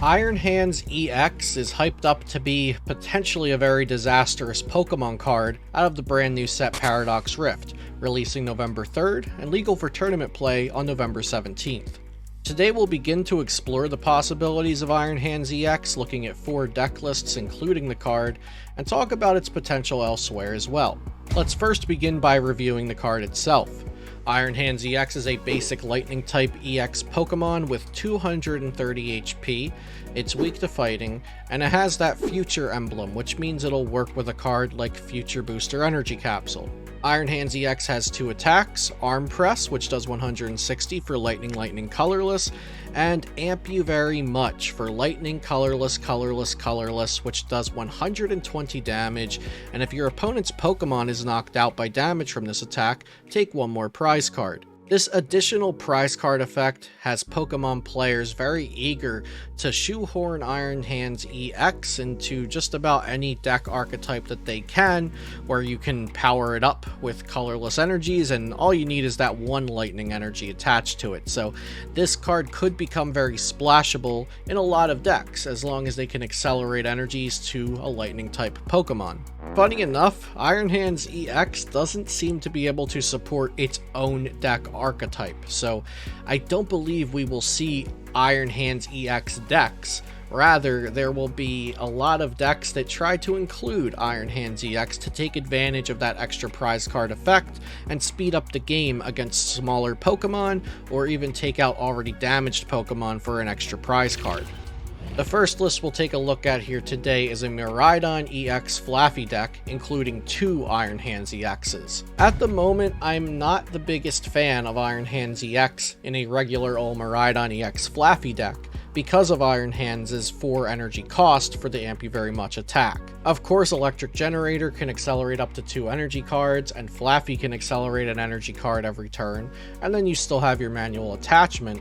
Iron Hands EX is hyped up to be potentially a very disastrous Pokemon card out of the brand new set Paradox Rift, releasing November 3rd and legal for tournament play on November 17th. Today we'll begin to explore the possibilities of Iron Hands EX, looking at 4 deck lists including the card, and talk about its potential elsewhere as well. Let's first begin by reviewing the card itself. Iron Hands EX is a basic Lightning type EX Pokemon with 230 HP, it's weak to fighting, and it has that Future emblem, which means it'll work with a card like Future Booster Energy Capsule. Iron Hands EX has 2 attacks, Arm Press, which does 160 for Lightning Colorless, and Amp You Very Much for Lightning Colorless, which does 120 damage, and if your opponent's Pokemon is knocked out by damage from this attack, take 1 more prize card. This additional prize card effect has Pokemon players very eager to shoehorn Iron Hands EX into just about any deck archetype that they can, where you can power it up with colorless energies and all you need is that 1 lightning energy attached to it. So this card could become very splashable in a lot of decks as long as they can accelerate energies to a lightning type Pokemon. Funny enough, Iron Hands EX doesn't seem to be able to support its own deck archetype, so I don't believe we will see Iron Hands EX decks. Rather, there will be a lot of decks that try to include Iron Hands EX to take advantage of that extra prize card effect and speed up the game against smaller Pokemon, or even take out already damaged Pokemon for an extra prize card. The first list we'll take a look at here today is a Miraidon EX Flaffy deck, including 2 Iron Hands EXs. At the moment, I'm not the biggest fan of Iron Hands EX in a regular old Miraidon EX Flaffy deck, because of Iron Hands' 4 energy cost for the Amp You Very Much attack. Of course, Electric Generator can accelerate up to 2 energy cards, and Flaffy can accelerate an energy card every turn, and then you still have your manual attachment.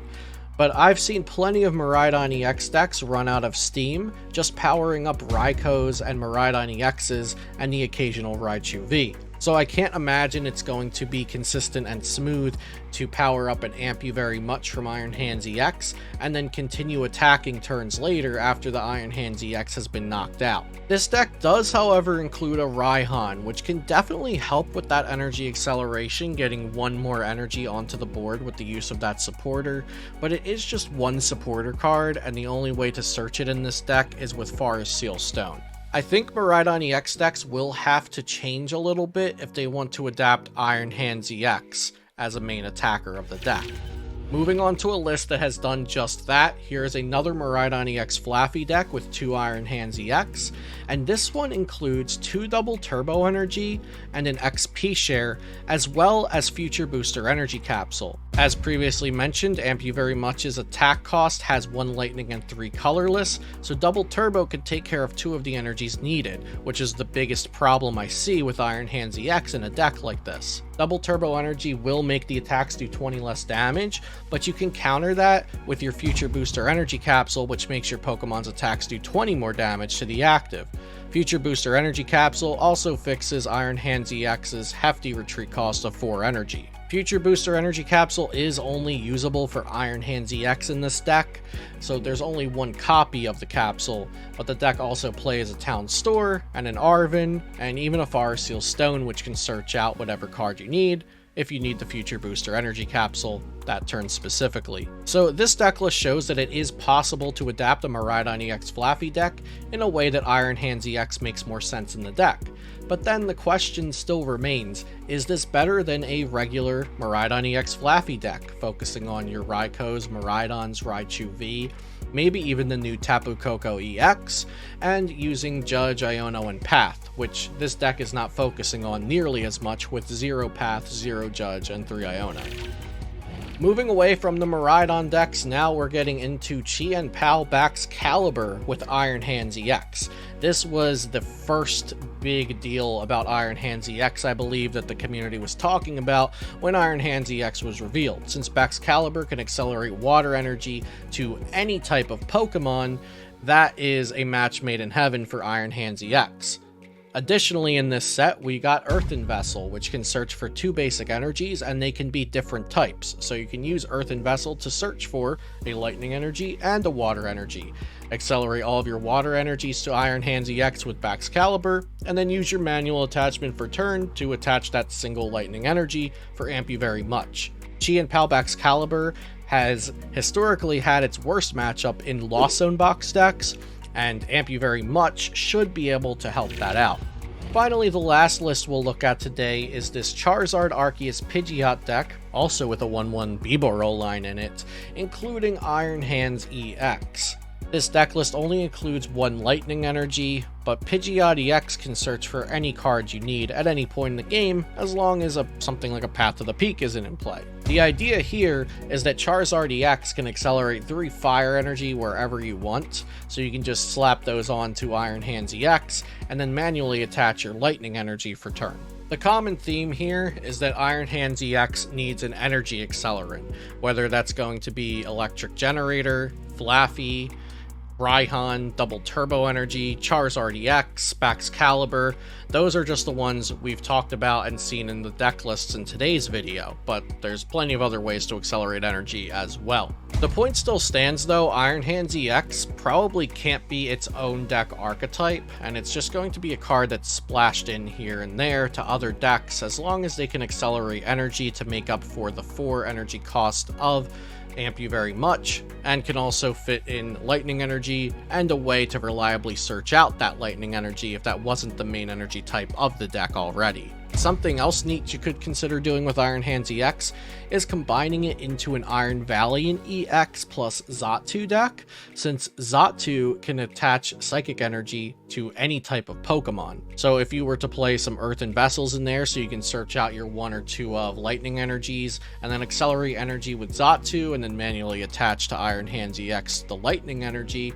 But I've seen plenty of Miraidon EX decks run out of steam, just powering up Raikos and Miraidon EXs and the occasional Raichu V. So I can't imagine it's going to be consistent and smooth to power up an Amp You Very Much from Iron Hands EX, and then continue attacking turns later after the Iron Hands EX has been knocked out. This deck does, however, include a Raihan, which can definitely help with that energy acceleration, getting 1 more energy onto the board with the use of that supporter, but it is just 1 supporter card, and the only way to search it in this deck is with Forest Seal Stone. I think Miraidon EX decks will have to change a little bit if they want to adapt Iron Hands EX as a main attacker of the deck. Moving on to a list that has done just that, here is another Miraidon EX Flaffy deck with 2 Iron Hands EX, and this one includes 2 double Turbo Energy and an XP share, as well as Future Booster Energy Capsule. As previously mentioned, Amp You Very Much's attack cost has 1 lightning and 3 colorless, so double Turbo could take care of 2 of the energies needed, which is the biggest problem I see with Iron Hands EX in a deck like this. Double Turbo Energy will make the attacks do 20 less damage, but you can counter that with your Future Booster Energy Capsule, which makes your Pokemon's attacks do 20 more damage to the active. Future Booster Energy Capsule also fixes Iron Hands EX's hefty retreat cost of 4 energy. Future Booster Energy Capsule is only usable for Iron Hands EX in this deck, so there's only 1 copy of the capsule, but the deck also plays a Town Store, and an Arven, and even a Forest Seal Stone, which can search out whatever card you need, if you need the Future Booster Energy Capsule that turn specifically. So this deck list shows that it is possible to adapt a Miraidon EX Flaffy deck in a way that Iron Hands EX makes more sense in the deck. But then the question still remains, is this better than a regular Miraidon EX Flaffy deck, focusing on your Raikos, Miraidons, Raichu V, maybe even the new Tapu Koko EX, and using Judge, Iono, and Path, which this deck is not focusing on nearly as much with 0 Path, 0 Judge, and 3 Iono. Moving away from the Miraidon decks, now we're getting into Chien-Pao Baxcalibur with Iron Hands EX. This was the first big deal about Iron Hands EX, I believe, that the community was talking about when Iron Hands EX was revealed. Since Baxcalibur can accelerate water energy to any type of Pokemon, that is a match made in heaven for Iron Hands EX. Additionally, in this set, we got Earthen Vessel, which can search for 2 basic energies, and they can be different types. So you can use Earthen Vessel to search for a lightning energy and a water energy. Accelerate all of your water energies to Iron Hands EX with Baxcalibur, and then use your manual attachment for turn to attach that single lightning energy for Amp You Very Much. Chi and Pal Baxcalibur has historically had its worst matchup in Lost Zone box decks, and Amp You Very Much should be able to help that out. Finally, the last list we'll look at today is this Charizard Arceus Pidgeot deck, also with a 1/1 Biboro line in it, including Iron Hands EX. This deck list only includes 1 lightning energy, but Pidgeot EX can search for any cards you need at any point in the game, as long as something like a Path to the Peak isn't in play. The idea here is that Charizard EX can accelerate 3 fire energy wherever you want, so you can just slap those onto Iron Hands EX, and then manually attach your lightning energy for turn. The common theme here is that Iron Hands EX needs an energy accelerant, whether that's going to be Electric Generator, Flaffy, Raihan, Double Turbo Energy, Charizard EX, Baxcalibur. Those are just the ones we've talked about and seen in the deck lists in today's video, but there's plenty of other ways to accelerate energy as well. The point still stands though, Iron Hands EX probably can't be its own deck archetype, and it's just going to be a card that's splashed in here and there to other decks as long as they can accelerate energy to make up for the 4 energy cost of Amp You Very Much, and can also fit in lightning energy and a way to reliably search out that lightning energy if that wasn't the main energy type of the deck already. Something else neat you could consider doing with Iron Hands EX is combining it into an Iron Valiant EX plus Xatu deck, since Xatu can attach Psychic Energy to any type of Pokemon. So if you were to play some Earthen Vessels in there so you can search out your 1 or 2 of lightning energies, and then accelerate energy with Xatu, and then manually attach to Iron Hands EX the lightning energy,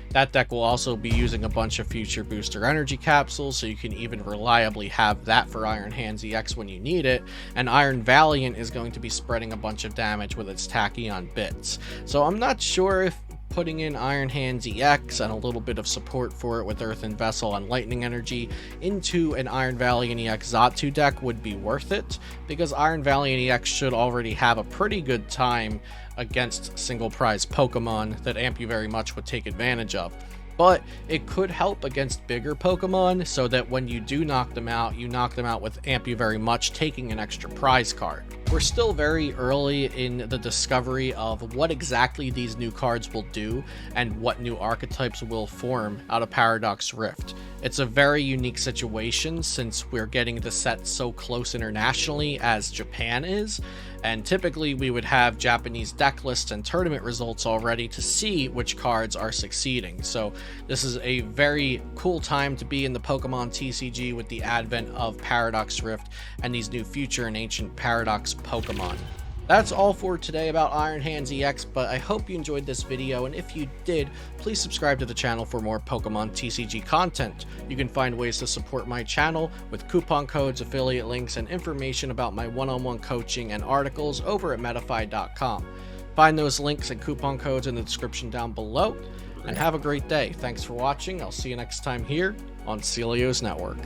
that deck will also be using a bunch of future booster energy capsules, so you can even reliably have that for Iron Hands EX when you need it, and Iron Valiant is going to be spreading a bunch of damage with its Tachyon bits. So I'm not sure if putting in Iron Hands EX and a little bit of support for it with Earthen Vessel and Lightning Energy into an Iron Valiant EX Xatu deck would be worth it, because Iron Valiant EX should already have a pretty good time against single prize Pokemon that Amp You Very Much would take advantage of. But it could help against bigger Pokemon, so that when you do knock them out, you knock them out with Amp You Very Much taking an extra prize card. We're still very early in the discovery of what exactly these new cards will do and what new archetypes will form out of Paradox Rift. It's a very unique situation since we're getting the set so close internationally as Japan is, and typically we would have Japanese deck lists and tournament results already to see which cards are succeeding. So this is a very cool time to be in the Pokemon TCG with the advent of Paradox Rift and these new Future and Ancient Paradox Pokemon. That's all for today about Iron Hands EX, but I hope you enjoyed this video, and if you did, please subscribe to the channel for more Pokemon TCG content. You can find ways to support my channel with coupon codes, affiliate links, and information about my one-on-one coaching and articles over at Metafy.com. Find those links and coupon codes in the description down below, and have a great day. Thanks for watching. I'll see you next time here on Celio's Network.